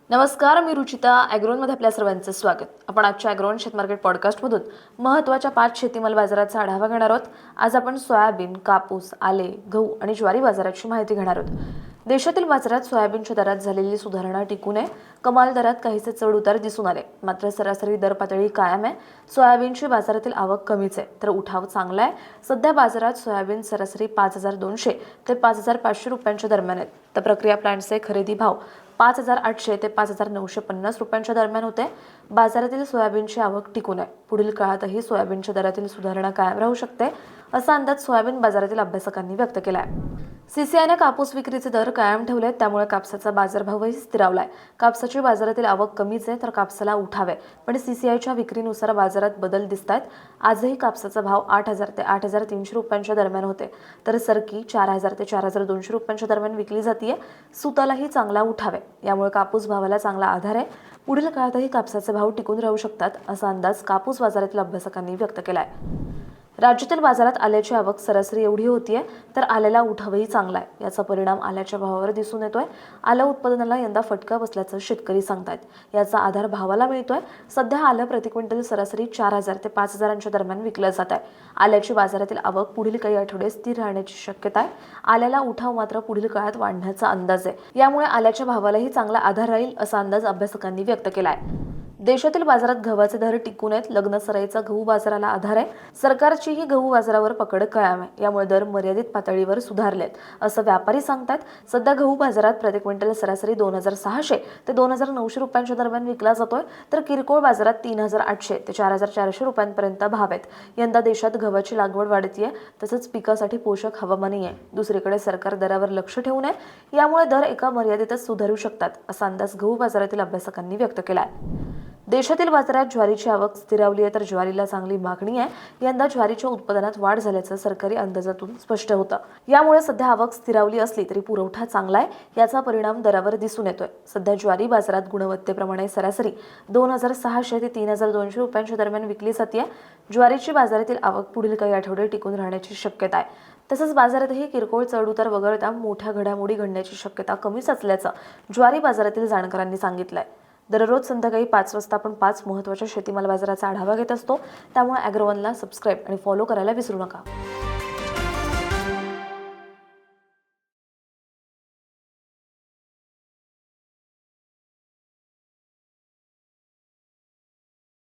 नमस्कार, मी रुचिता. ॲग्रोनमध्ये आपल्या सर्वांचं स्वागत. आपण आजच्या ॲग्रोन शेत मार्केट पॉडकास्टमधून महत्त्वाच्या 5 शेतीमाल बाजाराचा आढावा घेणार आहोत. आज आपण सोयाबीन, कापूस, आले, गहू आणि ज्वारी बाजाराची माहिती घेणार आहोत. देशातील बाजारात सोयाबीनच्या दरात झालेली सुधारणा टिकून आहे. कमाल दरात काहीसे चढ उतार दिसून आले, मात्र सरासरी दर पातळी कायम आहे. सोयाबीनची बाजारातील आवक कमीच आहे, तर उठाव चांगला आहे. सध्या बाजारात सोयाबीन सरासरी 5,200 ते 5,500 रुपयांच्या दरम्यान आहेत. तर प्रक्रिया प्लांटचे खरेदी भाव 5,800 ते 5,950 रुपयांच्या दरम्यान होते. बाजारातील सोयाबीनची आवक टिकून आहे. पुढील काळातही सोयाबीनच्या दरातील सुधारणा कायम राहू शकते, असा अंदाज सोयाबीन बाजारातील अभ्यासकांनी व्यक्त केला आहे. सीसीआयने कापूस विक्रीचे दर कायम ठेवले, त्यामुळे कापसाचा बाजारभावही स्थिरावलाय. कापसाची बाजारातील आवक कमीच आहे, तर कापसाला उठावे, पण सीसीआयच्या विक्रीनुसार बाजारात बदल दिसत आहेत. आजही कापसाचा भाव 8,000 ते 8,300 रुपयांच्या दरम्यान होते, तर सरकी 4,000 ते 4,200 रुपयांच्या दरम्यान विकली जाते. सुतालाही चांगला उठावे, यामुळे कापूस भावाला चांगला आधार आहे. पुढील काळातही कापसाचे भाव टिकून राहू शकतात, असा अंदाज कापूस बाजारातील अभ्यासकांनी व्यक्त केला आहे. राज्यातील बाजारात आल्याची आवक सरासरी एवढी होतीये, तर आल्याला उठावही चांगला आहे. याचा परिणाम आल्याच्या भावावर दिसून येतोय. आलं उत्पादनाला यंदा फटका बसल्याचं शेतकरी सांगतायत. याचा आधार भावाला मिळतोय. सध्या आलं प्रति क्विंटल सरासरी 4,000 ते 5,000च्या दरम्यान विकलं जात आहे. आल्याची बाजारातील आवक पुढील काही आठवडे स्थिर राहण्याची शक्यता आहे. आल्याला उठाव मात्र पुढील काळात वाढण्याचा अंदाज आहे. यामुळे आल्याच्या भावालाही चांगला आधार राहील, असा अंदाज अभ्यासकांनी व्यक्त केला आहे. देशातील बाजारात गव्हाचे दर टिकून आहेत. लग्न सराईचा गहू बाजाराला आधार आहे. सरकारचीही गहू बाजारावर पकड कायम आहे. यामुळे दर मर्यादित पातळीवर सुधारलेत, असं व्यापारी सांगतात. सध्या गहू बाजारात प्रति क्विंटल सरासरी 2,600 ते 2,900 रुपयांच्या दरम्यान विकला जातोय, तर किरकोळ बाजारात 3,800 ते 4,400 रुपयांपर्यंत भाव आहेत. यंदा देशात गव्हाची लागवड वाढतीये, तसंच पिकासाठी पोषक हवामानही आहे. दुसरीकडे सरकार दरावर लक्ष ठेवून आहे, यामुळे दर एका मर्यादेतच सुधारू शकतात, असा अंदाज गहू बाजारातील अभ्यासकांनी व्यक्त केला आहे. देशातील बाजारात ज्वारीची आवक स्थिरावली आहे, तर ज्वारीला चांगली मागणी आहे. यंदा ज्वारीच्या उत्पादनात वाढ झाल्याचं सरकारी अंदाजातून स्पष्ट होतं. यामुळे सध्या आवक स्थिरावली असली तरी पुरवठा चांगला आहे. याचा परिणाम दरावर दिसून येतोय. सध्या ज्वारी बाजारात गुणवत्तेप्रमाणे सरासरी 2,600 ते 3,200 रुपयांच्या दरम्यान विकली जाते. ज्वारीची बाजारातील आवक पुढील काही आठवडे टिकून राहण्याची शक्यता आहे. तसंच बाजारातही किरकोळ चढउतार वगळता मोठ्या घडामोडी घडण्याची शक्यता कमीच असल्याचं ज्वारी बाजारातील जाणकारांनी सांगितलंय. दररोज संध्याकाळी 5 वाजता आपण 5 महत्त्वाच्या शेतीमाल बाजाराचा आढावा घेत असतो. त्यामुळे ॲग्रोवनला सबस्क्राईब आणि फॉलो करायला विसरू नका.